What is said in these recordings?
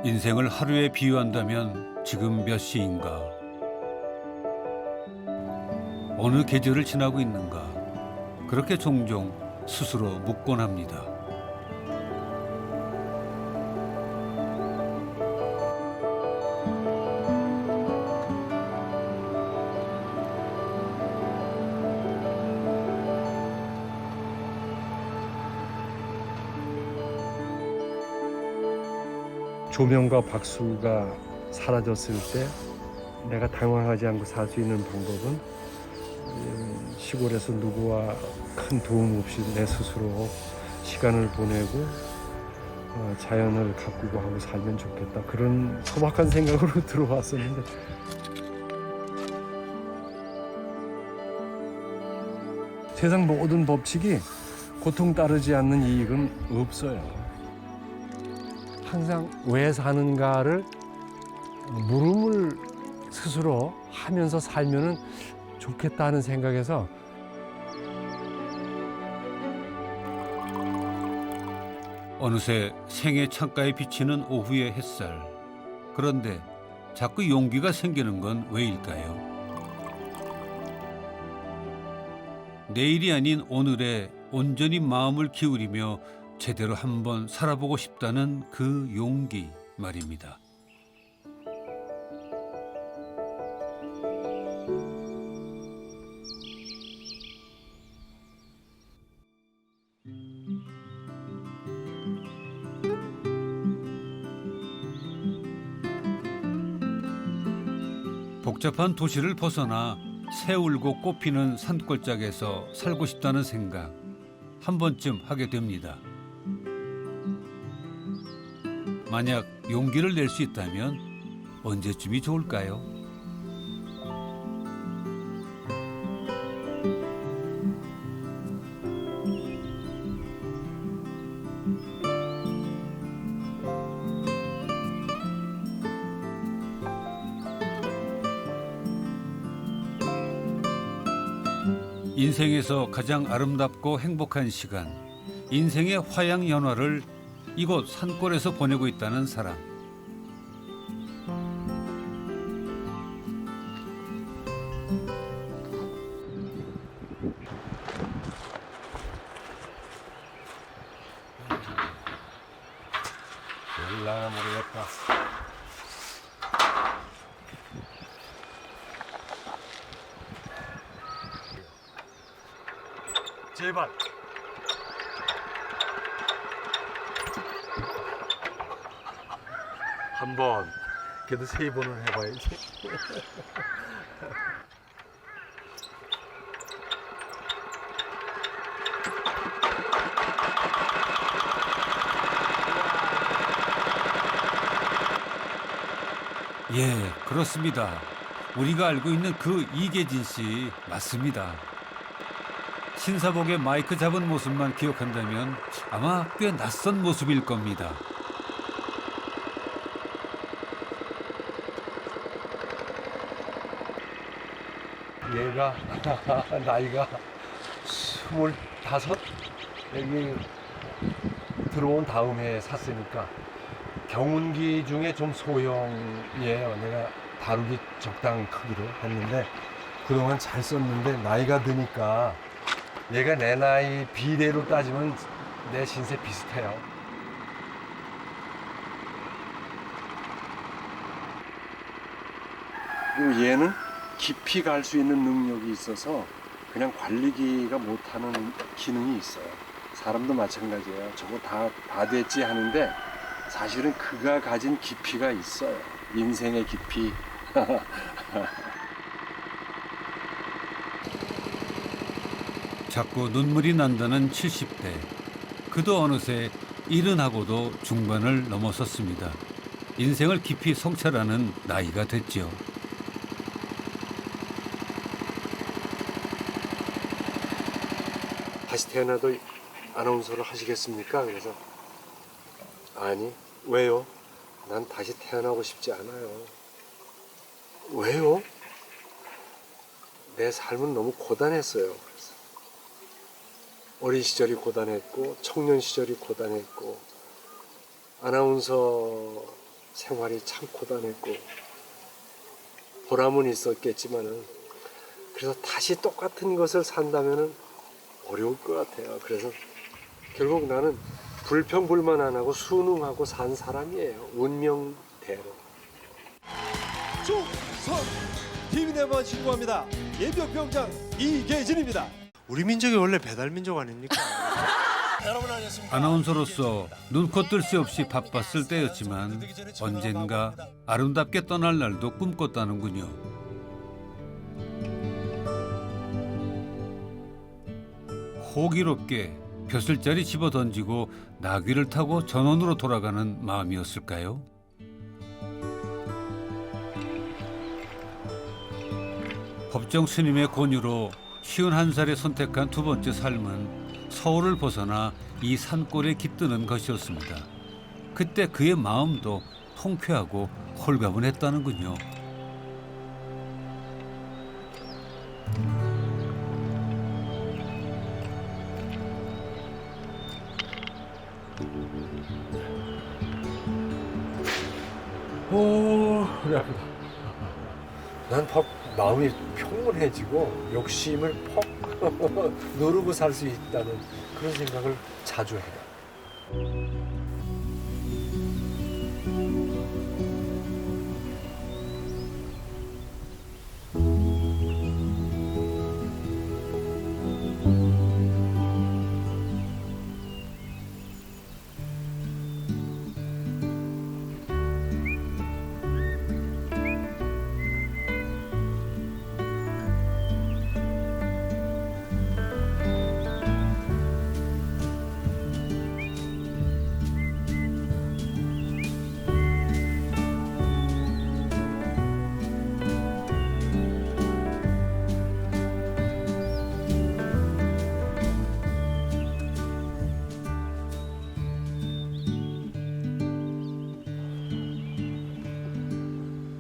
인생을 하루에 비유한다면 지금 몇 시인가? 어느 계절을 지나고 있는가? 그렇게 종종 스스로 묻곤 합니다. 조명과 박수가 사라졌을 때 내가 당황하지 않고 살 수 있는 방법은 시골에서 누구와 큰 도움 없이 내 스스로 시간을 보내고 자연을 가꾸고 하고 살면 좋겠다. 그런 소박한 생각으로 들어왔었는데 세상 모든 법칙이 고통 따르지 않는 이익은 없어요. 항상 왜 사는가를 물음을 스스로 하면서 살면은 좋겠다는 생각에서 어느새 생의 창가에 비치는 오후의 햇살. 그런데 자꾸 용기가 생기는 건 왜일까요? 내일이 아닌 오늘에 온전히 마음을 기울이며 제대로 한번 살아보고 싶다는 그 용기 말입니다. 복잡한 도시를 벗어나 새울고 꽃피는 산골짜기에서 살고 싶다는 생각 한 번쯤 하게 됩니다. 만약 용기를 낼 수 있다면 언제쯤이 좋을까요? 인생에서 가장 아름답고 행복한 시간, 인생의 화양연화를 이곳 산골에서 보내고 있다는 사람. 몰라 모르겠다. 제발. 한 번, 그래도 3번은 해봐야지. 예, 그렇습니다. 우리가 알고 있는 그 이계진 씨 맞습니다. 신사복에 마이크 잡은 모습만 기억한다면 아마 꽤 낯선 모습일 겁니다. 얘가 나이가 25 여기 들어온 다음에 샀으니까 경운기 중에 좀 소형이에요. 내가 다루기 적당한 크기로 했는데 그동안 잘 썼는데 나이가 드니까 얘가 내 나이 비례로 따지면 내 신세 비슷해요. 그리고 얘는 깊이 갈 수 있는 능력이 있어서 그냥 관리기가 못하는 기능이 있어요. 사람도 마찬가지예요. 저거 다 됐지 하는데 사실은 그가 가진 깊이가 있어요. 인생의 깊이. 자꾸 눈물이 난다는 70대. 그도 어느새 일흔하고도 중반을 넘어섰습니다. 인생을 깊이 성찰하는 나이가 됐지요. 다시 태어나도 아나운서를 하시겠습니까? 그래서 아니, 왜요? 난 다시 태어나고 싶지 않아요. 왜요? 내 삶은 너무 고단했어요. 그래서 어린 시절이 고단했고 청년 시절이 고단했고 아나운서 생활이 참 고단했고 보람은 있었겠지만은 그래서 다시 똑같은 것을 산다면은 어려울 것 같아요. 그래서 결국 나는 불평불만 안 하고 순응하고 산 사람이에요. 운명대로. 충성! 팀내만 신고합니다. 예비병장 이계진입니다. 우리 민족이 원래 배달 민족 아닙니까? 여러분 안녕하십니까? 아나운서로서 눈코 뜰 새 없이 바빴을 때였지만 언젠가 아름답게 떠날 날도 꿈꿨다는군요. 호기롭게 벼슬자리 집어던지고 나귀를 타고 전원으로 돌아가는 마음이었을까요? 법정 스님의 권유로 51살에 선택한 두 번째 삶은 서울을 벗어나 이 산골에 깃드는 것이었습니다. 그때 그의 마음도 통쾌하고 홀가분했다는군요. 그래. 난 마음이 평온해지고 욕심을 퍽 누르고 살 수 있다는 그런 생각을 자주 해요.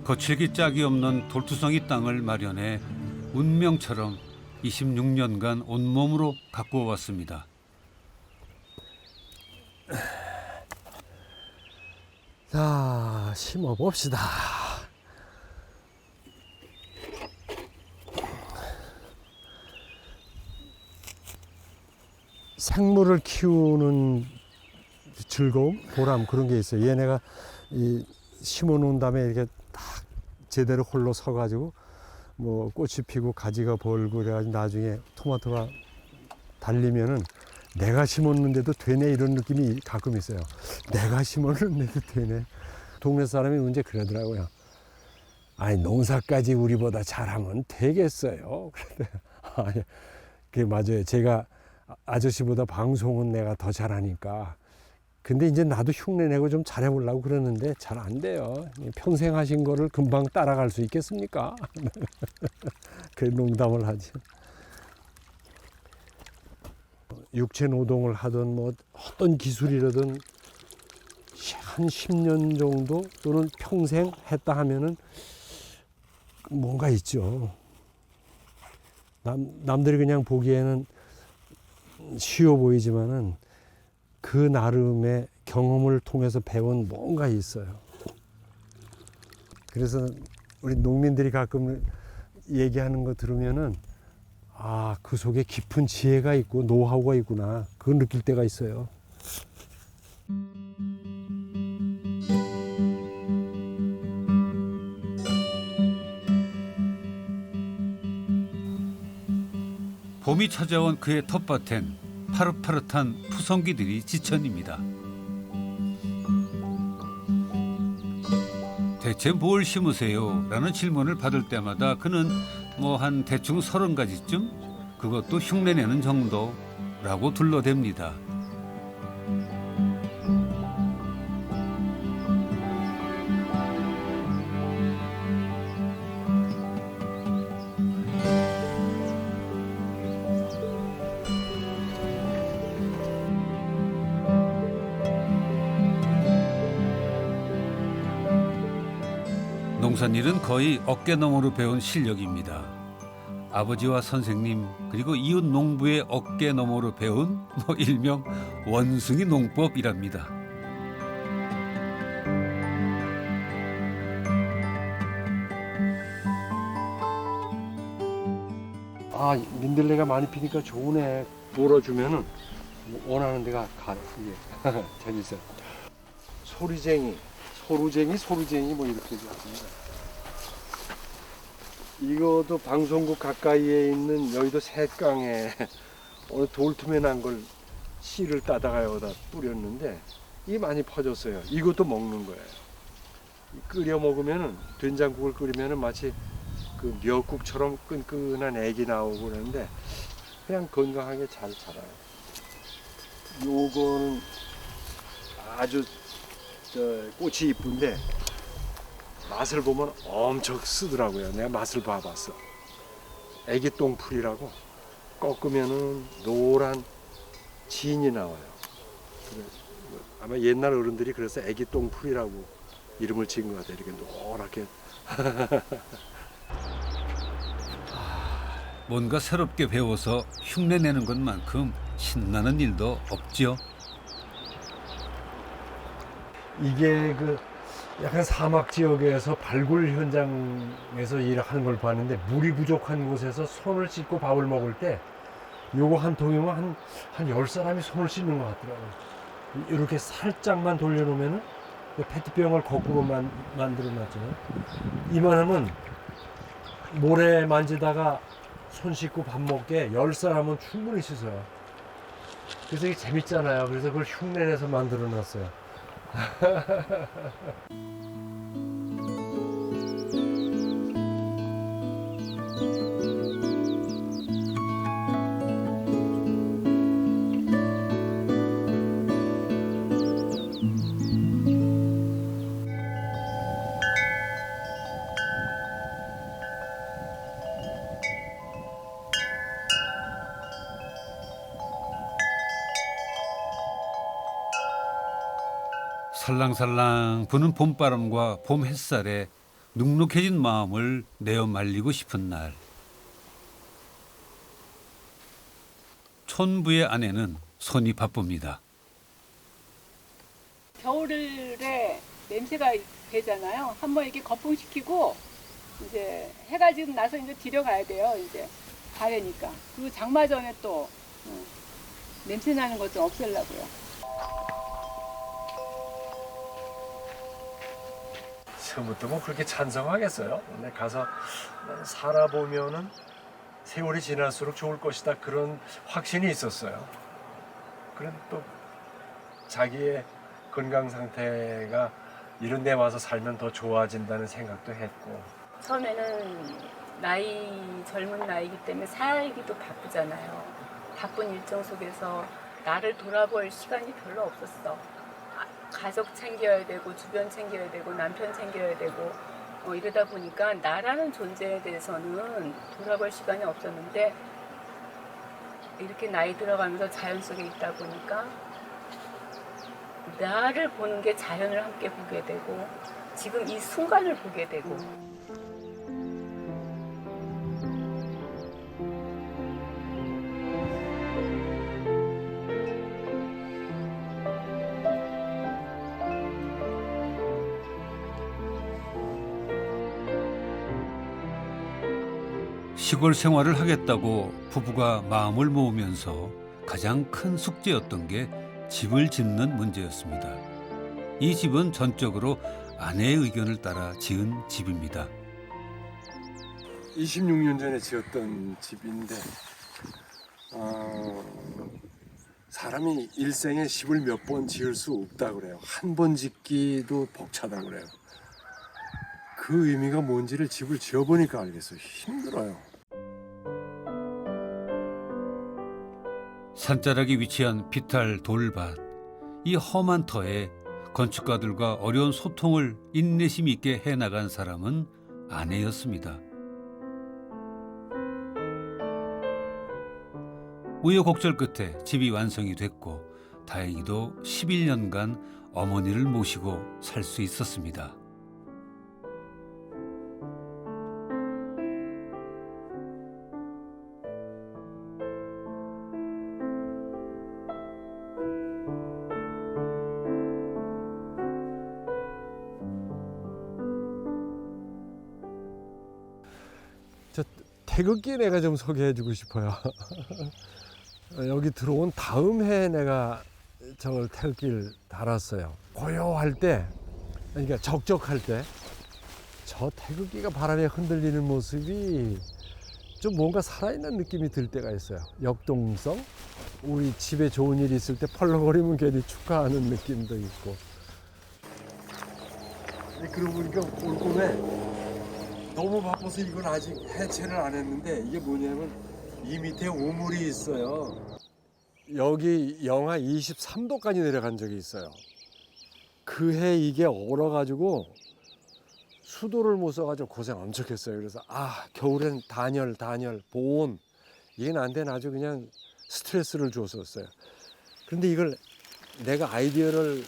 거칠기 짝이 없는 돌투성이 땅을 마련해 운명처럼 26년간 온몸으로 가꾸어 왔습니다. 자, 심어봅시다. 생물을 키우는 즐거움, 보람 그런 게 있어요. 얘네가 심어 놓은 다음에 이렇게 딱 제대로 홀로 서가지고 뭐 꽃이 피고 가지가 벌고 그래가지고 나중에 토마토가 달리면은 내가 심었는데도 되네 이런 느낌이 가끔 있어요. 내가 심었는데도 되네. 동네 사람이 문제 그러더라고요. 아니 농사까지 우리보다 잘하면 되겠어요. 그런데 그게 맞아요. 제가 아저씨보다 방송은 내가 더 잘하니까. 근데 이제 나도 흉내내고 좀 잘해보려고 그러는데 잘 안 돼요. 평생 하신 거를 금방 따라갈 수 있겠습니까? 그 농담을 하지. 육체 노동을 하든 뭐 어떤 기술이라든 한 10년 정도 또는 평생 했다 하면은 뭔가 있죠. 남들이 그냥 보기에는 쉬워 보이지만은 그 나름의 경험을 통해서 배운 뭔가 있어요. 그래서 우리 농민들이 가끔 얘기하는 거 들으면은 아, 그 속에 깊은 지혜가 있고 노하우가 있구나. 그걸 느낄 때가 있어요. 봄이 찾아온 그의 텃밭엔 파릇파릇한 푸성기들이 지천입니다. 대체 뭘 심으세요? 라는 질문을 받을 때마다 그는 뭐 한 대충 30가지쯤? 그것도 흉내내는 정도라고 둘러댑니다. 농산일은 거의 어깨너머로 배운 실력입니다. 아버지와 선생님 그리고 이웃 농부의 어깨너머로 배운 일명 원숭이 농법이랍니다. 아, 민들레가 많이 피니까 좋으네. 물어주면은 원하는 데가 가. 이게 재밌어. 소리쟁이, 소루쟁이 뭐 이렇게 있습니다. 이것도 방송국 가까이에 있는 여의도 셋강에 오늘 돌틈에 난 걸 씨를 따다가 여기다 뿌렸는데 이게 많이 퍼졌어요. 이것도 먹는 거예요. 끓여 먹으면은 된장국을 끓이면은 마치 그 미역국처럼 끈끈한 액이 나오고 그러는데 그냥 건강하게 잘 자라요. 요거는 아주 꽃이 이쁜데 맛을 보면 엄청 쓰더라고요. 내가 맛을 봐봤어. 애기 똥풀이라고 꺾으면은 노란 진이 나와요. 아마 옛날 어른들이 그래서 애기 똥풀이라고 이름을 지은 것 같아요. 이렇게 노랗게. 뭔가 새롭게 배워서 흉내내는 것만큼 신나는 일도 없죠. 이게 그 약간 사막 지역에서 발굴 현장에서 일하는 걸 봤는데 물이 부족한 곳에서 손을 씻고 밥을 먹을 때 요거 한 통이면 한 10사람이 손을 씻는 것 같더라고요. 이렇게 살짝만 돌려놓으면은 페트병을 거꾸로 만들어 놨잖아요. 이만하면 모래 만지다가 손 씻고 밥 먹게 10사람은 충분히 씻어요. 그래서 이게 재밌잖아요. 그래서 그걸 흉내내서 만들어 놨어요. 살랑살랑 부는 봄바람과 봄 햇살에 눅눅해진 마음을 내어 말리고 싶은 날. 촌부의 아내는 손이 바쁩니다. 겨울에 냄새가 배잖아요. 한번 이렇게 거품시키고 이제 해가 지금 나서 이제 들여가야 돼요. 이제 가래니까. 그리고 장마 전에 또 냄새 나는 것 좀 없애려고요. 처음부터 뭐 그렇게 찬성하겠어요? 근데 가서 살아보면은 세월이 지날수록 좋을 것이다 그런 확신이 있었어요. 그런 또 자기의 건강 상태가 이런 데 와서 살면 더 좋아진다는 생각도 했고. 처음에는 젊은 나이기 때문에 살기도 바쁘잖아요. 바쁜 일정 속에서 나를 돌아볼 시간이 별로 없었어. 가족 챙겨야 되고 주변 챙겨야 되고 남편 챙겨야 되고 이러다 보니까 나라는 존재에 대해서는 돌아볼 시간이 없었는데 이렇게 나이 들어가면서 자연 속에 있다 보니까 나를 보는 게 자연을 함께 보게 되고 지금 이 순간을 보게 되고 시골 생활을 하겠다고 부부가 마음을 모으면서 가장 큰 숙제였던 게 집을 짓는 문제였습니다. 이 집은 전적으로 아내의 의견을 따라 지은 집입니다. 26년 전에 지었던 집인데 사람이 일생에 집을 몇 번 지을 수 없다 그래요. 한 번 짓기도 벅차다 그래요. 그 의미가 뭔지를 집을 지어보니까 알겠어요. 힘들어요. 산자락에 위치한 비탈 돌밭. 이 험한 터에 건축가들과 어려운 소통을 인내심 있게 해나간 사람은 아내였습니다. 우여곡절 끝에 집이 완성이 됐고 다행히도 11년간 어머니를 모시고 살 수 있었습니다. 태극기 내가 좀 소개해주고 싶어요. 여기 들어온 다음 해에 내가 저걸 태극기를 달았어요. 고요할 때, 그러니까 적적할 때, 저 태극기가 바람에 흔들리는 모습이 좀 뭔가 살아있는 느낌이 들 때가 있어요. 역동성? 우리 집에 좋은 일이 있을 때 펄럭거리면 괜히 축하하는 느낌도 있고. 그러고 보니까 올 봄에 너무 바빠서 이걸 아직 해체를 안 했는데 이게 뭐냐면 이 밑에 우물이 있어요. 여기 영하 23도까지 내려간 적이 있어요. 그 해 이게 얼어가지고 수도를 못 써가지고 고생 엄청 했어요. 그래서 겨울엔 단열, 보온 이게 나한테는 아주 그냥 스트레스를 줬었어요. 그런데 이걸 내가 아이디어를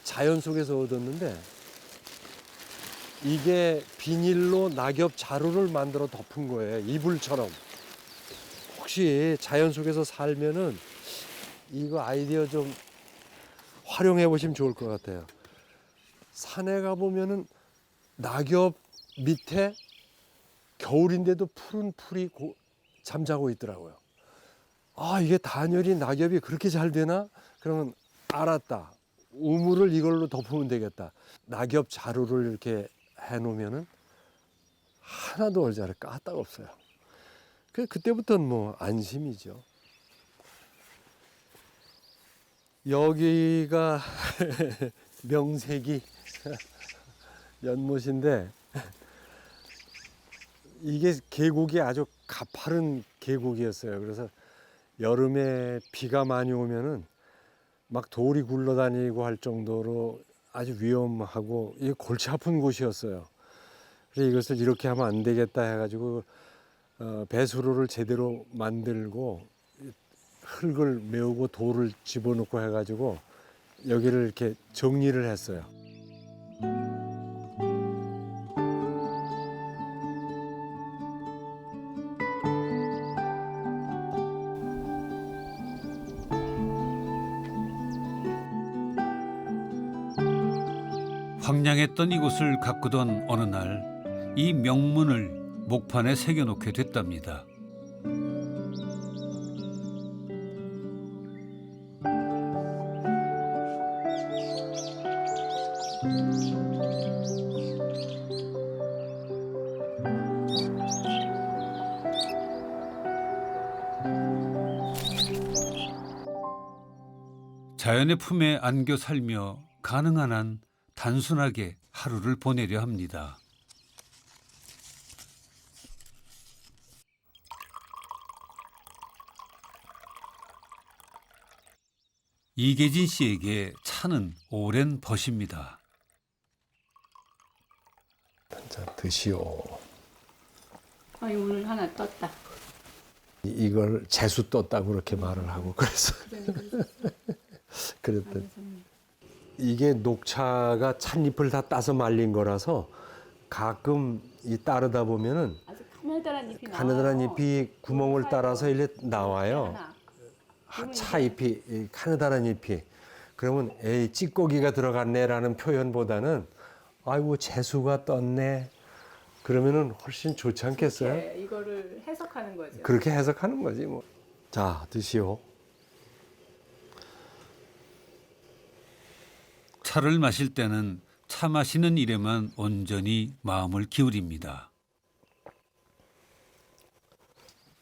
자연 속에서 얻었는데 이게 비닐로 낙엽 자루를 만들어 덮은 거예요. 이불처럼. 혹시 자연 속에서 살면은 이거 아이디어 좀 활용해 보시면 좋을 것 같아요. 산에 가 보면은 낙엽 밑에 겨울인데도 푸른 풀이 잠자고 있더라고요. 이게 단열이 낙엽이 그렇게 잘 되나? 그러면 알았다. 우물을 이걸로 덮으면 되겠다. 낙엽 자루를 이렇게 해놓으면은 하나도 얼자를 까딱없어요. 그때부터는 뭐 안심이죠. 여기가 명색이 연못인데 이게 계곡이 아주 가파른 계곡이었어요. 그래서 여름에 비가 많이 오면은 막 돌이 굴러다니고 할 정도로 아주 위험하고 이게 골치 아픈 곳이었어요. 그래서 이것을 이렇게 하면 안 되겠다 해가지고 배수로를 제대로 만들고 흙을 메우고 돌을 집어넣고 해가지고 여기를 이렇게 정리를 했어요. 황량했던 이곳을 가꾸던 어느 날 이 명문을 목판에 새겨놓게 됐답니다. 자연의 품에 안겨 살며 가능한 한 단순하게 하루를 보내려 합니다. 이계진 씨에게 차는 오랜 벗입니다. 자, 드시오. 오늘 하나 떴다. 이걸 재수 떴다고 그렇게 말을 하고 그래서 그랬더니 이게 녹차가 찻잎을 다 따서 말린 거라서 가끔 이 따르다 보면은 아주 가느다란 잎이 가느다란 잎이 구멍을 따라서 이렇게 나와요. 하나. 차잎이 이 가느다란 잎이 그러면 에이 찌꺼기가 들어갔네라는 표현보다는 아이고 재수가 떴네 그러면은 훨씬 좋지 않겠어요? 네, 이거를 해석하는 거죠. 그렇게 해석하는 거지 뭐. 자 드시오. 차를 마실 때는 차 마시는 일에만 온전히 마음을 기울입니다.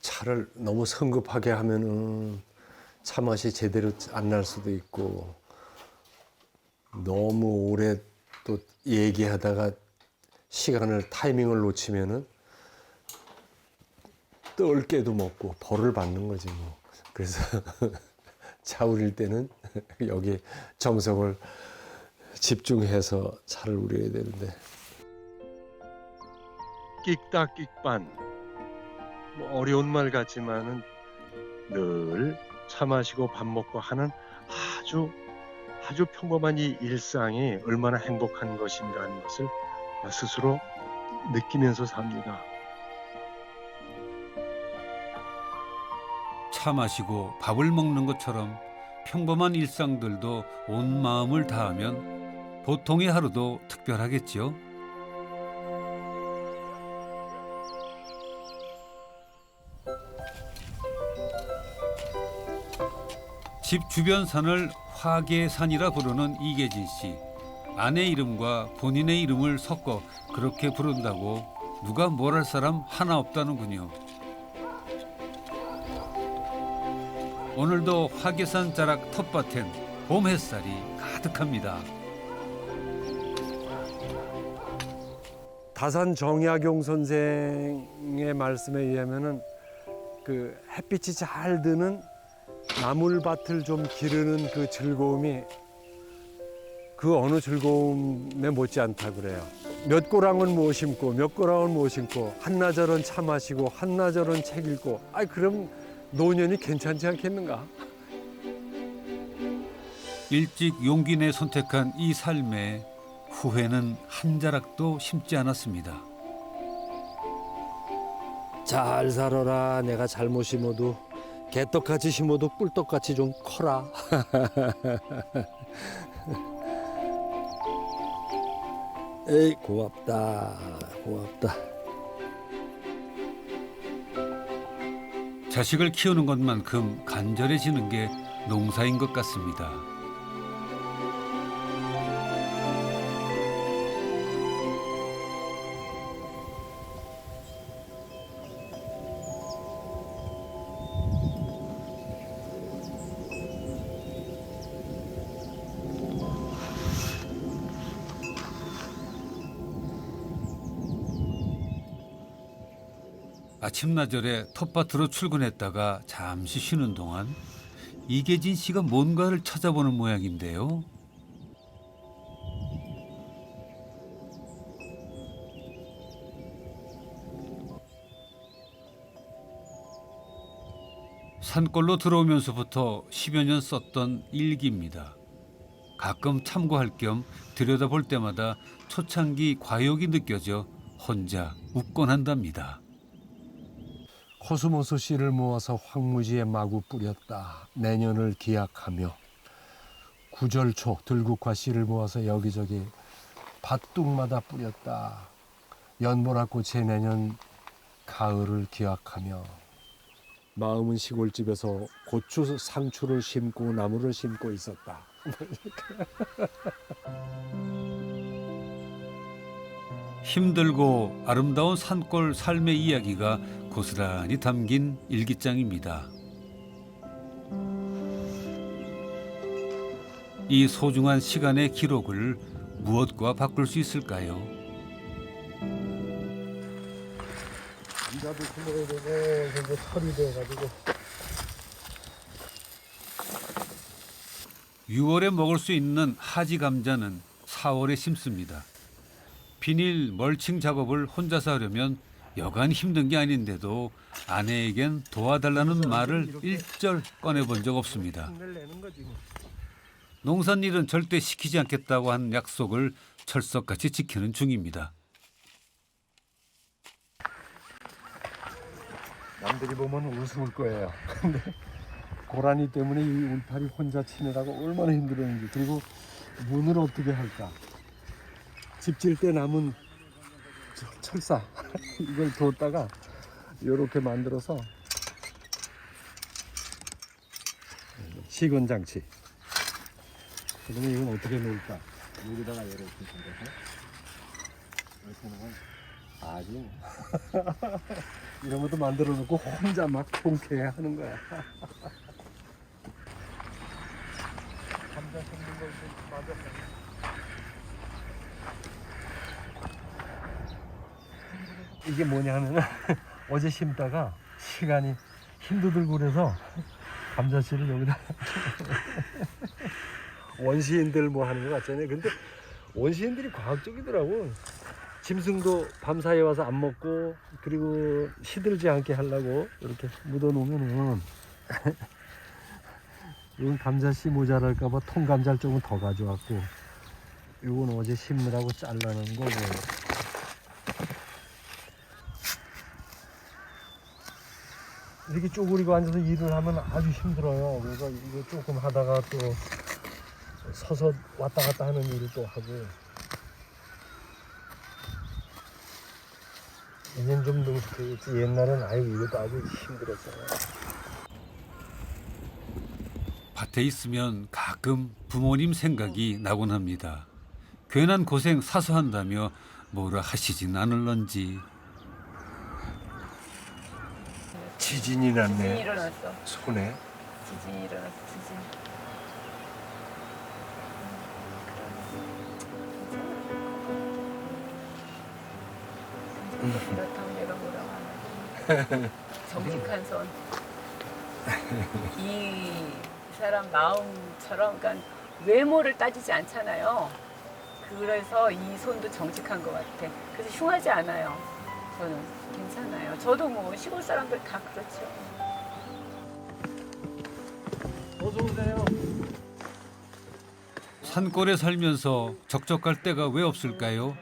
차를 너무 성급하게 하면은 차 맛이 제대로 안 날 수도 있고 너무 오래 또 얘기하다가 시간을 타이밍을 놓치면은 뜰게도 먹고 벌을 받는 거지 뭐. 그래서 차 우릴 때는 여기 정성을 집중해서 차를 우려야 되는데. 끽다 끽반 뭐 어려운 말 같지만은 늘 차 마시고 밥 먹고 하는 아주 평범한 이 일상이 얼마나 행복한 것인가 하는 것을 스스로 느끼면서 삽니다. 차 마시고 밥을 먹는 것처럼 평범한 일상들도 온 마음을 다하면 보통의 하루도 특별하겠죠. 집 주변 산을 화계산이라 부르는 이계진 씨. 아내 이름과 본인의 이름을 섞어 그렇게 부른다고 누가 뭘 할 사람 하나 없다는군요. 오늘도 화계산 자락 텃밭엔 봄 햇살이 가득합니다. 다산 정약용 선생의 말씀에 의하면은 그 햇빛이 잘 드는 나물밭을 좀 기르는 그 즐거움이 그 어느 즐거움에 못지 않다 그래요. 몇 고랑은 못 심고 몇 고랑은 못 심고 한나절은 차 마시고 한나절은 책 읽고 아이 그럼 노년이 괜찮지 않겠는가? 일찍 용기 내 선택한 이 삶에 후회는 한 자락도 심지 않았습니다. 잘 살아라. 내가 잘못 심어도 개떡같이 심어도 꿀떡같이 좀 커라. 에이 고맙다. 고맙다. 자식을 키우는 것만큼 간절해지는 게 농사인 것 같습니다. 아침나절에 텃밭으로 출근했다가 잠시 쉬는 동안 이계진 씨가 뭔가를 찾아보는 모양인데요. 산골로 들어오면서부터 10여 년 썼던 일기입니다. 가끔 참고할 겸 들여다볼 때마다 초창기 과욕이 느껴져 혼자 웃곤 한답니다. 코스모스 씨를 모아서 황무지에 마구 뿌렸다. 내년을 기약하며 구절초 들국화 씨를 모아서 여기저기 밭둑마다 뿌렸다. 연보라꽃의 내년 가을을 기약하며 마음은 시골집에서 고추 상추를 심고 나무를 심고 있었다. 힘들고 아름다운 산골 삶의 이야기가 고스란히 담긴 일기장입니다. 이 소중한 시간의 기록을 무엇과 바꿀 수 있을까요? 감자도 심어야 되고 이제 철이 돼가지고 6월에 먹을 수 있는 하지 감자는 4월에 심습니다. 비닐 멀칭 작업을 혼자서 하려면 여간 힘든 게 아닌데도 아내에겐 도와달라는 말을 일절 꺼내본 적 없습니다. 농산일은 절대 시키지 않겠다고 한 약속을 철석같이 지키는 중입니다. 남들이 보면 우스울 거예요. 근데 고라니 때문에 이 울타리 혼자 치느라고 얼마나 힘들었는지. 그리고 문을 어떻게 할까. 집 질 때 남은 철사 이걸 뒀다가 이렇게 만들어서 시건 장치. 그러면 이건 어떻게 놓을까? 여기다가 이렇게 던져서 이렇게 놓으면 아주 이런 것도 만들어 놓고 혼자 막 통쾌해 하는 거야. 감자 섞는 걸 좀 맞았어. 이게 뭐냐 하면은 어제 심다가 시간이 힘도 들고 그래서 감자씨를 여기다 원시인들 뭐 하는 거 같잖아요. 근데 원시인들이 과학적이더라고. 짐승도 밤사이에 와서 안 먹고 그리고 시들지 않게 하려고 이렇게 묻어 놓으면은 이건 감자씨 모자랄까봐 통감자를 조금 더 가져왔고 이건 어제 심느라고 잘라놓은 거고. 이렇게 쪼그리고 앉아서 일을 하면 아주 힘들어요. 그래서 이거 조금 하다가 또 서서 왔다 갔다 하는 일을 또 하고. 이젠 좀 능숙해졌지. 옛날엔 아유 이것도 아주 힘들었어요. 밭에 있으면 가끔 부모님 생각이 나곤 합니다. 괜한 고생 사서 한다며 뭐라 하시진 않을런지. 지진이 났네. 지진이 일어났어. 손에. 지진이 일어났어. 지진. 그렇다고 내가 뭐라고 하나. 정직한 손. 이 사람 마음처럼, 그러니까 외모를 따지지 않잖아요. 그래서 이 손도 정직한 것 같아. 그래서 흉하지 않아요. 저는 괜찮아요. 저도 뭐 시골 사람들 다 그렇죠. 어서 오세요. 산골에 살면서 적적할 때가 왜 없을까요?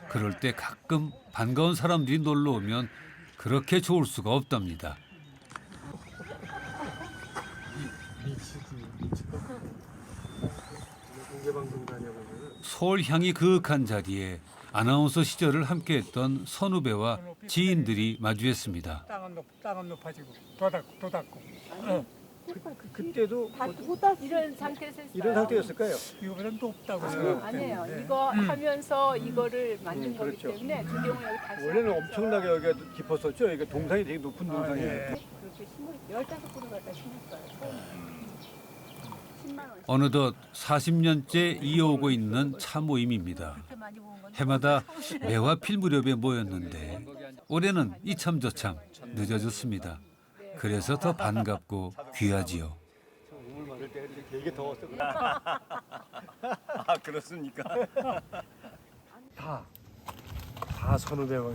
그럴 때 가끔 반가운 사람들이 놀러 오면 그렇게 좋을 수가 없답니다. 공개방송 다녀보면 서울 향이 그윽한 자리에 아나운서 시절을 함께했던 선후배와 지인들이 마주했습니다. 땅은 높아지고 돋았고. 그때도 이런 상태에서 했어요. 이런 상태였을 거예요. 이거보다는 높다고 생각해요. 아니에요. 이거 하면서 이거를 만든 거기 그렇죠. 때문에 두 경우 여기 다시 원래는 하면서 엄청나게 여기가 깊었었죠. 이게 동상이 되게 높은 동상이에요. 그렇게 15그루 갖다 심었어요. 10만 원. 어느덧 40년째 이어오고 있는 차 모임입니다. 해마다 매화 필 무렵에 모였는데 올해는 이참저참 늦어졌습니다. 그래서 더 반갑고 귀하지요. 오늘 만들 때 되게 더웠어. 아 그렇습니까? 다 선후배가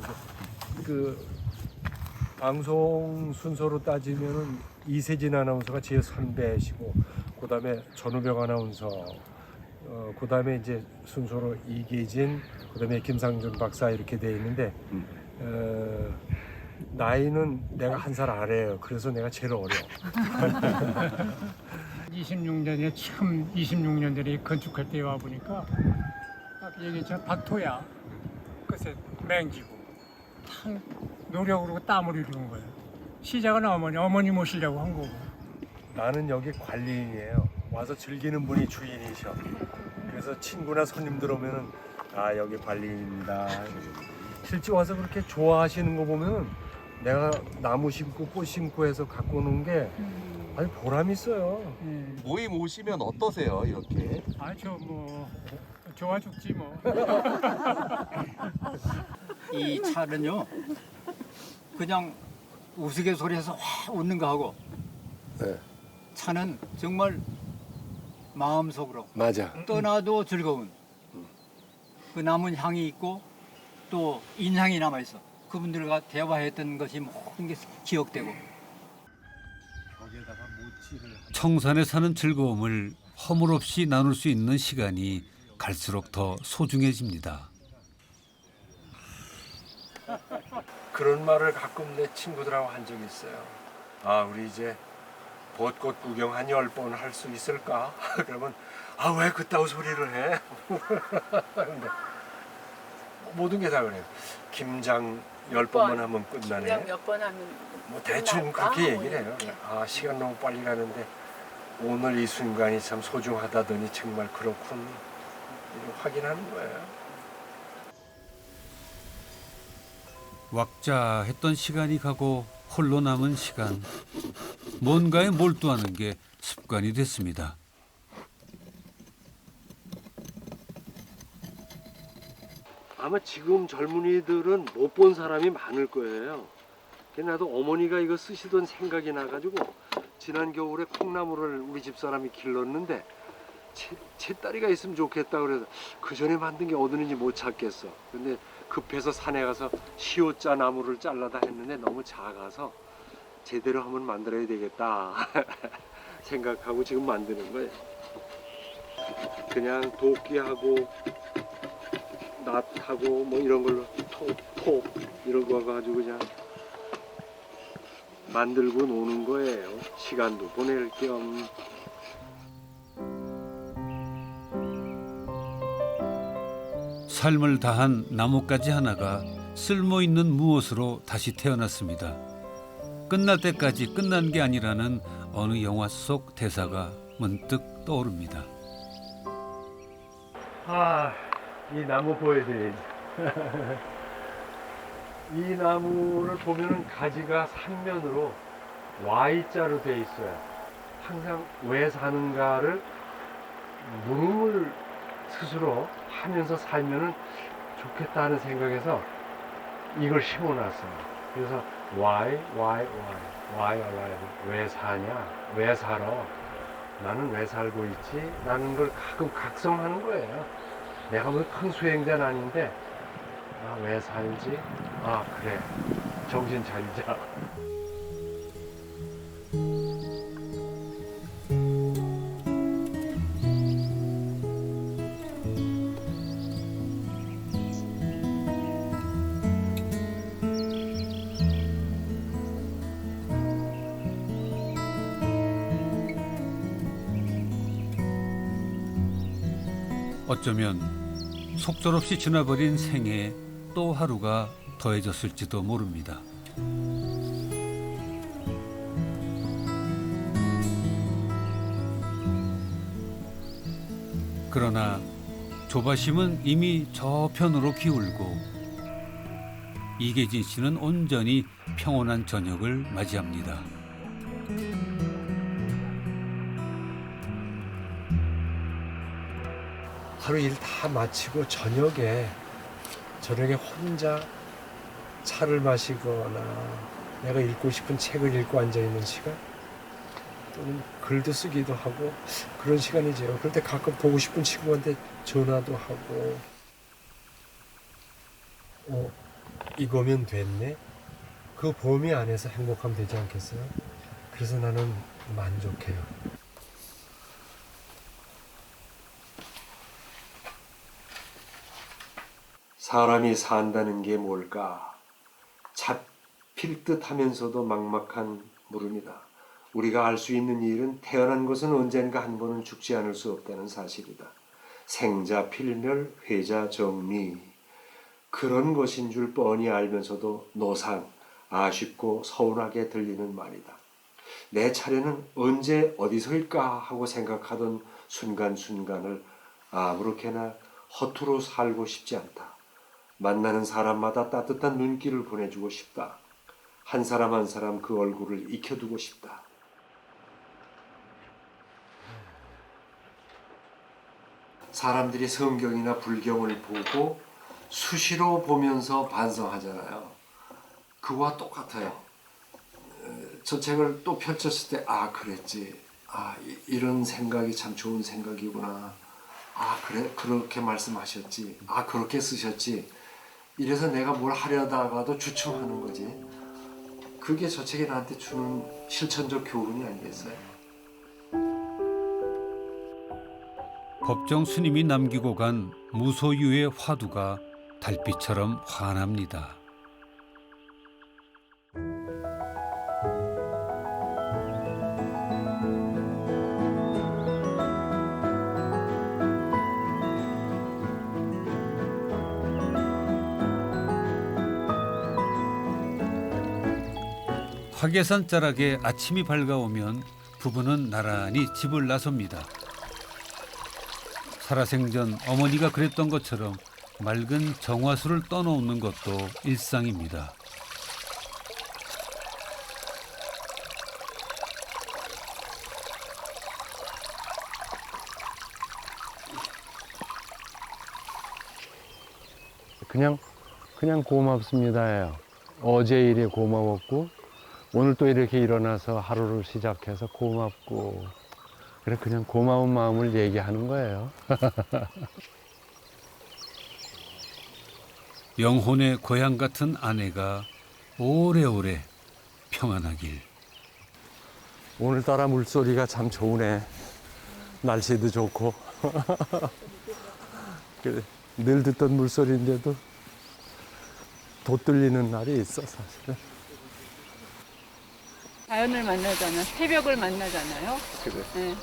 그 방송 순서로 따지면은 이세진 아나운서가 제일 선배시고 그다음에 전우병 아나운서 그다음에 이제 순서로 이계진 그다음에 김상준 박사 이렇게 돼 있는데 나이는 내가 한 살 아래예요. 그래서 내가 제일 어려. 26년에 참 26년 전에 건축할 때 와 보니까 아까 얘기했지만 박토야 그새 맹지고 참 노력으로 땀을 이루는 거예요. 시작은 어머니 모시려고 한 거고. 나는 여기 관리인이에요. 와서 즐기는 분이 주인이셔. 그래서 친구나 손님들 오면은 아 여기 관리인입니다. 실제 와서 그렇게 좋아하시는 거 보면 내가 나무 심고 꽃 심고 해서 갖고 오는 게 아주 보람 있어요. 예. 모임 오시면 어떠세요? 이렇게 아저 뭐 좋아 죽지 뭐. 이 차는요 그냥 우스갯소리해서 와 웃는 거 하고 네. 차는 정말 마음속으로 맞아. 떠나도 즐거운 그 남은 향이 있고 또 인향이 남아 있어. 그분들과 대화했던 것이 모든 게 기억되고. 청산에 사는 즐거움을 허물없이 나눌 수 있는 시간이 갈수록 더 소중해집니다. 그런 말을 가끔 내 친구들하고 한 적이 있어요. 아 우리 이제 벚꽃 구경 한 10번 할 수 있을까? 그러면 아 왜 그따구 소리를 해? 근데 모든 게 다 그래요. 김장 10번만 하면 끝나네. 김장 몇 번 하면 뭐 대충 끝날까? 그렇게 뭐 얘기를 해요. 이렇게. 아 시간 너무 빨리 가는데 오늘 이 순간이 참 소중하다더니 정말 그렇군. 이렇게 확인하는 거예요. 왁자했던 시간이 가고 홀로 남은 시간. 뭔가에 몰두하는 게 습관이 됐습니다. 아마 지금 젊은이들은 못 본 사람이 많을 거예요. 나도 어머니가 이거 쓰시던 생각이 나가지고 지난 겨울에 콩나물을 우리 집사람이 길렀는데 제 딸이가 있으면 좋겠다 그래서 그 전에 만든 게 어디는지 못 찾겠어. 근데 급해서 산에 가서 시옷자 나무를 잘라다 했는데 너무 작아서 제대로 한번 만들어야 되겠다 생각하고 지금 만드는 거예요. 그냥 도끼하고 낫하고 뭐 이런 걸로 톱 이런 거 가지고 그냥 만들고 노는 거예요. 시간도 보낼 겸. 삶을 다한 나뭇가지 하나가 쓸모 있는 무엇으로 다시 태어났습니다. 끝날 때까지 끝난 게 아니라는 어느 영화 속 대사가 문득 떠오릅니다. 아, 이 나무 보여드려야지. 이 나무를 보면은 가지가 삼면으로 Y자로 돼 있어요. 항상 왜 사는가를 물음을 스스로 하면서 살면은 좋겠다는 생각에서 이걸 심어놨어요. 그래서 why 왜 사냐? 왜 살아? 나는 왜 살고 있지? 라는 걸 가끔 각성하는 거예요. 내가 뭐 큰 수행자는 아닌데 왜 살지? 그래, 정신 차리자. 어쩌면 속절없이 지나버린 생애에 또 하루가 더해졌을지도 모릅니다. 그러나 조바심은 이미 저편으로 기울고 이계진 씨는 온전히 평온한 저녁을 맞이합니다. 하루 일 다 마치고 저녁에 혼자 차를 마시거나 내가 읽고 싶은 책을 읽고 앉아있는 시간, 또는 글도 쓰기도 하고 그런 시간이죠. 그럴 때 가끔 보고 싶은 친구한테 전화도 하고 이거면 됐네? 그 범위 안에서 행복하면 되지 않겠어요? 그래서 나는 만족해요. 사람이 산다는 게 뭘까? 잡힐 듯 하면서도 막막한 물음이다. 우리가 알 수 있는 일은 태어난 것은 언젠가 한 번은 죽지 않을 수 없다는 사실이다. 생자 필멸, 회자 정미. 그런 것인 줄 뻔히 알면서도 노상, 아쉽고 서운하게 들리는 말이다. 내 차례는 언제 어디서일까 하고 생각하던 순간순간을 아무렇게나 허투루 살고 싶지 않다. 만나는 사람마다 따뜻한 눈길을 보내주고 싶다. 한 사람 한 사람 그 얼굴을 익혀두고 싶다. 사람들이 성경이나 불경을 보고 수시로 보면서 반성하잖아요. 그와 똑같아요. 저 책을 또 펼쳤을 때 그랬지. 이런 생각이 참 좋은 생각이구나. 그래, 그렇게 말씀하셨지. 그렇게 쓰셨지. 이래서 내가 뭘 하려다가도 주춤하는 거지. 그게 저 책이 나한테 주는 실천적 교훈이 아니겠어요? 법정 스님이 남기고 간 무소유의 화두가 달빛처럼 환합니다. 화계산 자락에 아침이 밝아오면 부부는 나란히 집을 나섭니다. 살아생전 어머니가 그랬던 것처럼 맑은 정화수를 떠놓는 것도 일상입니다. 그냥 고맙습니다예요. 어제 일이 고마웠고 오늘 또 이렇게 일어나서 하루를 시작해서 고맙고, 그냥 고마운 마음을 얘기하는 거예요. 영혼의 고향 같은 아내가 오래오래 평안하길. 오늘따라 물소리가 참 좋으네. 날씨도 좋고. 늘 듣던 물소리인데도 돋들리는 날이 있어, 사실은. 자연을 만나잖아요. 새벽을 만나잖아요. 그래. 네.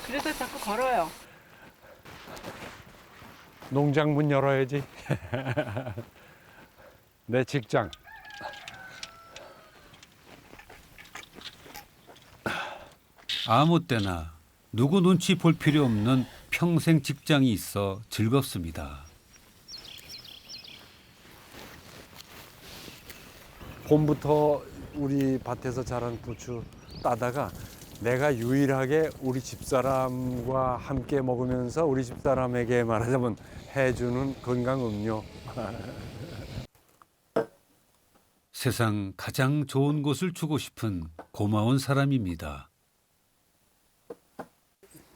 그래서 자꾸 걸어요. 농장 문 열어야지. 내 직장. 아무 때나 누구 눈치 볼 필요 없는 평생 직장이 있어 즐겁습니다. 봄부터 우리 밭에서 자란 부추 따다가 내가 유일하게 우리 집사람과 함께 먹으면서 우리 집사람에게 말하자면 해주는 건강 음료. 세상 가장 좋은 곳을 주고 싶은 고마운 사람입니다.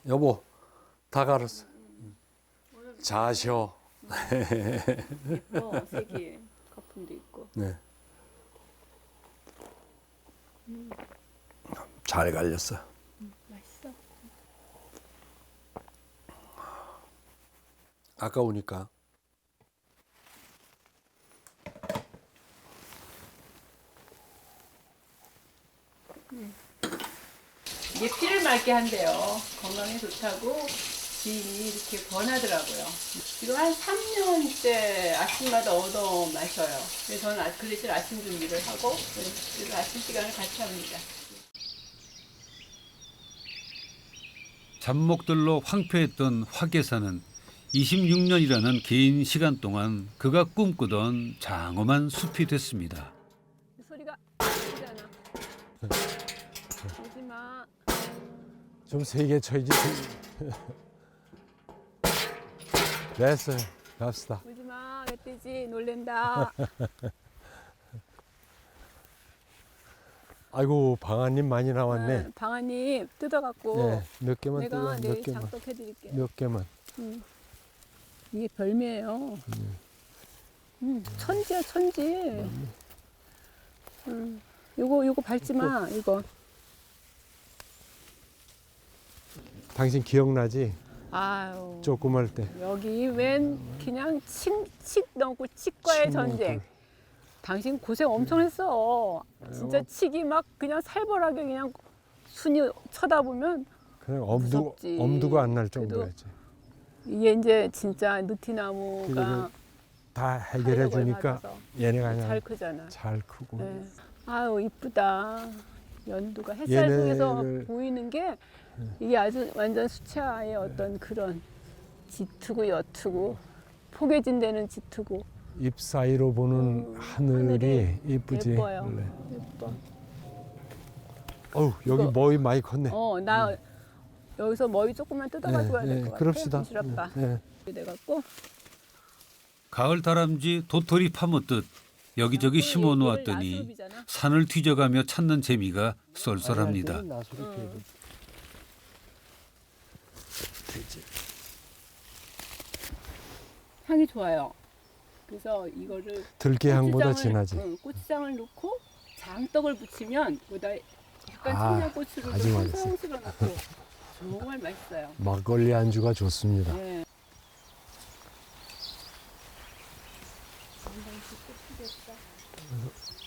여보, 다 갈았어. 자셔. 예뻐, 색이. 거품도 있고. 네. 잘 갈렸어. 맛있어. 아까우니까. 이게 피를 맑게 한대요. 건강에 좋다고 지인이 이렇게 권하더라고요. 지금 한 3년째 아침마다 얻어 마셔요. 그래서 저는 그 대신 아침 준비를 하고 그래서 아침 시간을 같이 합니다. 잡목들로 황폐했던 화계산은 26년이라는 긴 시간 동안 그가 꿈꾸던 장엄한 숲이 됐습니다. 소리가 크잖아. 오지 마. 좀 세게 쳐야지. 됐어요. 갑시다. 오지 마. 멧돼지 놀랜다. 아이고, 방아님 많이 나왔네. 방아님 뜯어갖고 네, 몇 개만 내가 뜯어, 내일 몇 개만. 작독해드릴게요. 몇 개만. 이게 별미예요. 천지야 천지. 요거 밟지 마. 이거. 당신 기억나지? 아유. 조그말 때. 여기 웬 그냥 칡 넘고 칡과의 칡 전쟁. 넘고. 당신 고생 엄청 했어. 진짜 칡이 막 그냥 살벌하게 그냥 순이 쳐다보면 그냥 무섭지. 엄두가 안 날 그래도 정도였지. 이게 이제 진짜 느티나무가 그거를 다 해결해 주니까 활력을 받아서 얘네가 그냥 잘 크잖아. 잘 크고. 네. 아유 이쁘다. 연두가 햇살 속에서 얘네를- 보이는 게 이게 아주 완전 수채화의 어떤 그런 짙고 옅고 포개진 데는 짙고 잎 사이로 보는 하늘이 이쁘지. 예뻐요. 원래. 예뻐. 어우, 여기 이거- 머위 많이 컸네. 나 여기서 머리 조금만 뜯어가지고 와야 될 것 같아. 그럽시다. 부시럽다. 네. 돼갖고 가을 다람쥐 도토리 파묻듯 여기저기 심어 놓았더니 나수비잖아. 산을 뒤져가며 찾는 재미가 쏠쏠합니다. 향이 좋아요. 그래서 이거를 들깨 향보다 고추장을- 진하지. 응, 고추장을 넣고 장떡을 부치면 거기다 약간 아, 청양고추를 아주 맛있어. 송송스러 넣고 정말 맛있어요. 막걸리 안주가 좋습니다. 네.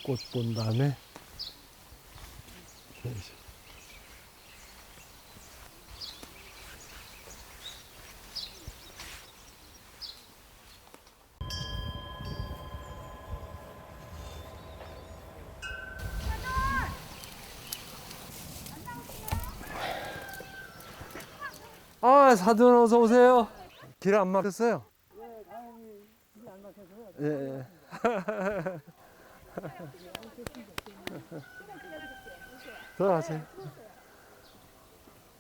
꽃 본 다음에 아, 사돈 어서 오세요. 길 안 막혔어요? 예, 예. 들어가세요.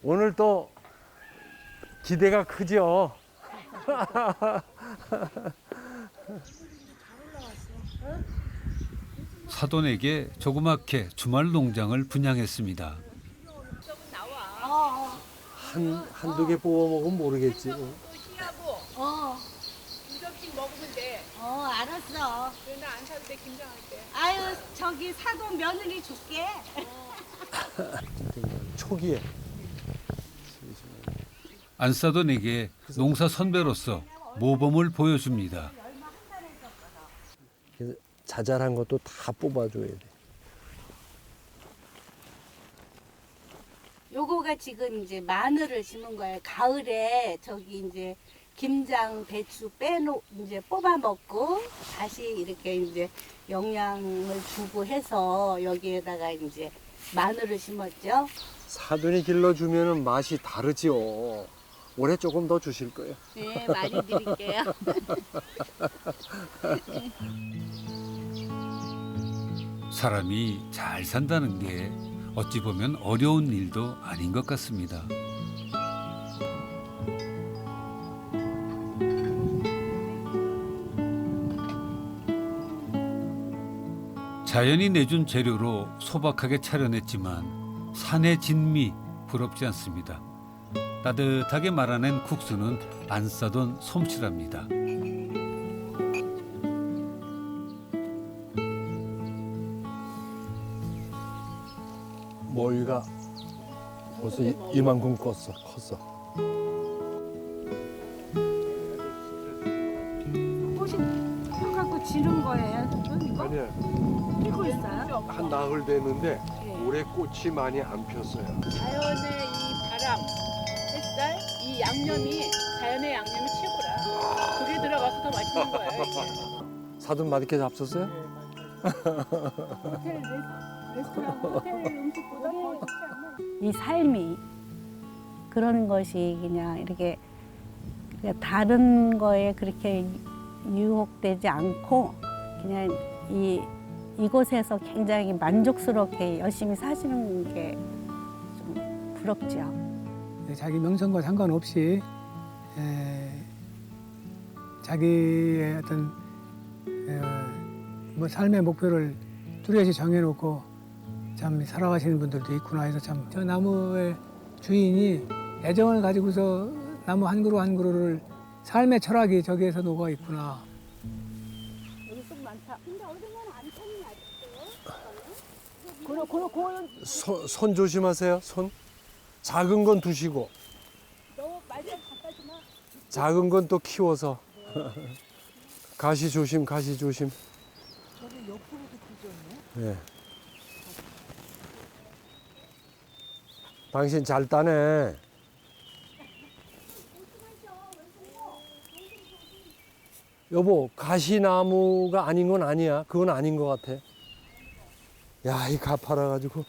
오늘 또 기대가 크죠? 사돈에게 조그맣게 주말 농장을 분양했습니다. 한두 개 뽑아 먹으면 모르겠지. 두 접시 먹으면 돼. 알았어. 근데 나안 사도 돼. 김장할 때. 아유, 저기 사돈 며느리 줄게. 초기에. 안사돈에게 농사 선배로서 모범을 보여줍니다. 자잘한 것도 다 뽑아줘야 돼. 요거가 지금 이제 마늘을 심은 거예요. 가을에 저기 이제 김장, 배추 이제 뽑아 먹고 다시 이렇게 이제 영양을 주고 해서 여기에다가 이제 마늘을 심었죠. 사돈이 길러주면 맛이 다르지요. 올해 조금 더 주실 거예요. 네, 많이 드릴게요. 사람이 잘 산다는 게 어찌 보면 어려운 일도 아닌 것 같습니다. 자연이 내준 재료로 소박하게 차려냈지만 산의 진미 부럽지 않습니다. 따뜻하게 말아낸 국수는 안 싸던 솜씨랍니다. 모이가 벌써 이만큼 컸어. 꽃이 펴갖고 지는 거예요, 이거? 아니요. 피고 있어요? 한 나흘 됐는데 네. 올해 꽃이 많이 안 폈어요. 자연의 이 바람, 햇살, 이 양념이 자연의 양념이 최고라. 그게 들어가서 더 맛있는 거예요. 이게. 사돈 맛있게 잡섰어요? 호텔 레스토랑 호텔 음식보다 더 좋지 않나요? 이 삶이 그런 것이 그냥 이렇게 그냥 다른 거에 그렇게 유혹되지 않고 그냥 이곳에서 굉장히 만족스럽게 열심히 사시는 게 좀 부럽죠. 자기 명성과 상관없이 자기의 어떤 뭐 삶의 목표를 뚜렷이 정해놓고 참 살아가시는 분들도 있구나 해서 참 저 나무의 주인이 애정을 가지고서 나무 한 그루 한 그루를 삶의 철학이 저기에서 녹아 있구나. 여기 속 많다. 근데 어디만 안 찾는 아직도? 손 조심하세요. 손. 작은 건 두시고 너무 말좀 갖다지 마. 작은 건 또 키워서. 가시 조심. 저기 옆으로도 굳었네. 예. 당신 잘 따네. 여보, 가시나무가 아닌 건 아니야. 그건 아닌 것 같아. 야, 이 가파라가지고.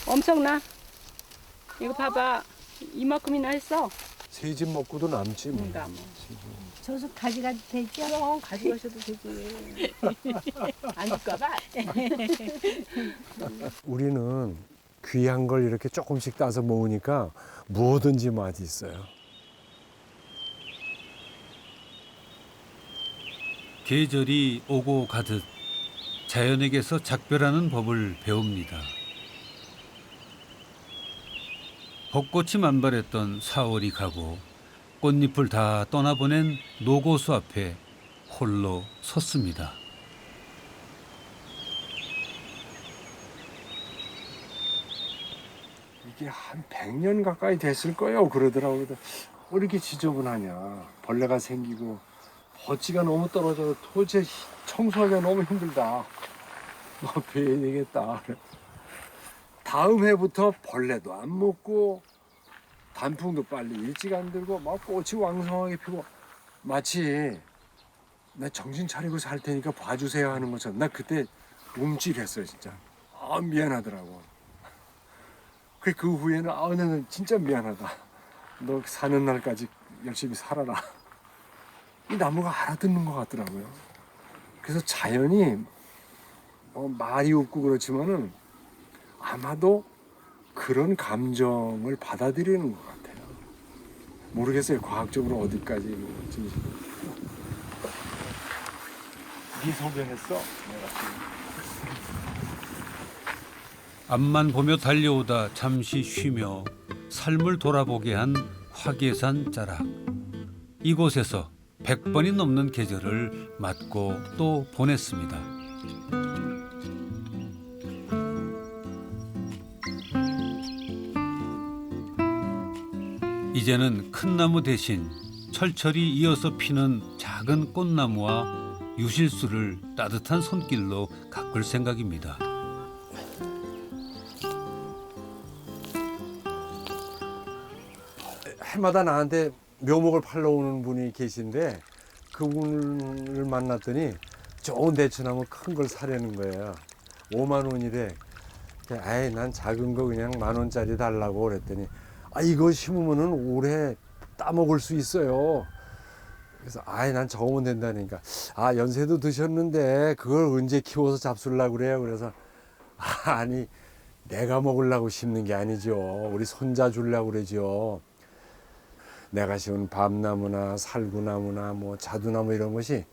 엄청나. 이거 봐봐. 이만큼이나 했어. 새 집 먹고도 남지 뭐. 저수 가져가도 되죠? 그럼 가져가셔도 되지. 안 줄까봐. 우리는 귀한 걸 이렇게 조금씩 따서 모으니까 뭐든지 맛이 있어요. 계절이 오고 가듯 자연에게서 작별하는 법을 배웁니다. 벚꽃이 만발했던 4월이 가고 꽃잎을 다 떠나보낸 노고수 앞에 홀로 섰습니다. 이게 한 100년 가까이 됐을 거예요. 그러더라고요. 왜 이렇게 지저분하냐. 벌레가 생기고 버치가 너무 떨어져서 도대체 청소하기가 너무 힘들다. 뭐 배야 되겠다. 다음 해부터 벌레도 안 먹고 단풍도 빨리 일찍 안 들고 막 꽃이 왕성하게 피고 마치 나 정신 차리고 살 테니까 봐주세요 하는 것처럼 나 그때 움찔했어요 진짜. 아 미안하더라고. 그 후에는 나는 진짜 미안하다. 너 사는 날까지 열심히 살아라. 이 나무가 알아듣는 것 같더라고요. 그래서 자연이 말이 없고 그렇지만은 아마도 그런 감정을 받아들이는 것 같아요. 모르겠어요. 과학적으로 어디까지 네 소변했어? 앞만 보며 달려오다 잠시 쉬며 삶을 돌아보게 한 화계산 자락. 이곳에서 100번이 넘는 계절을 맞고 또 보냈습니다. 이제는 큰 나무 대신 철철이 이어서 피는 작은 꽃나무와 유실수를 따뜻한 손길로 가꿀 생각입니다. 해마다 나한테 묘목을 팔러 오는 분이 계신데 그분을 만났더니 좋은 대추나무 큰 걸 사려는 거예요. 5만 원이래. 아이 난 작은 거 그냥 10,000원짜리 달라고 그랬더니 아 이거 심으면은 오래 따먹을 수 있어요. 그래서 아이 난 저거면 된다니까. 아 연세도 드셨는데 그걸 언제 키워서 잡수려고 그래요. 그래서 아니 내가 먹으려고 심는 게 아니죠. 우리 손자 주려고 그러죠. 내가 심은 밤나무나 살구나무나 뭐 자두나무 이런 것이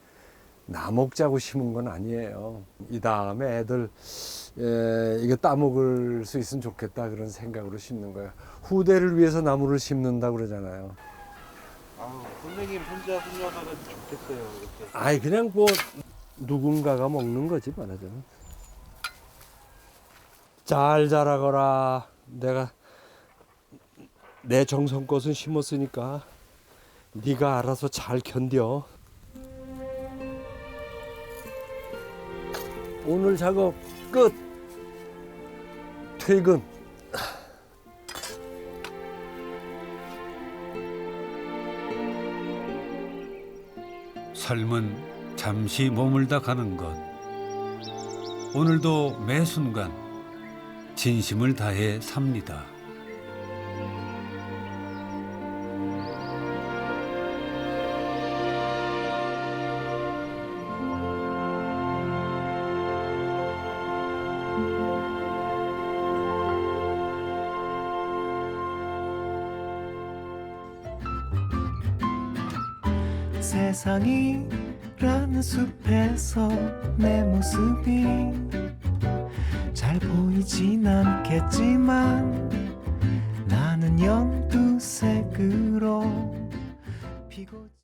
나 먹자고 심은 건 아니에요. 이 다음에 애들 이거 따먹을 수 있으면 좋겠다 그런 생각으로 심는 거예요. 후대를 위해서 나무를 심는다 그러잖아요. 선생님 혼자 훈련하면 좋겠어요. 이렇게. 아이 그냥 뭐 누군가가 먹는 거지 말하자면. 잘 자라거라. 내가 내 정성껏은 심었으니까 네가 알아서 잘 견뎌. 오늘 작업 끝. 퇴근. 삶은 잠시 머물다 가는 것. 오늘도 매 순간 진심을 다해 삽니다. 세상이라는 숲에서 내 모습이 잘 보이진 않겠지만 나는 연두색으로 피고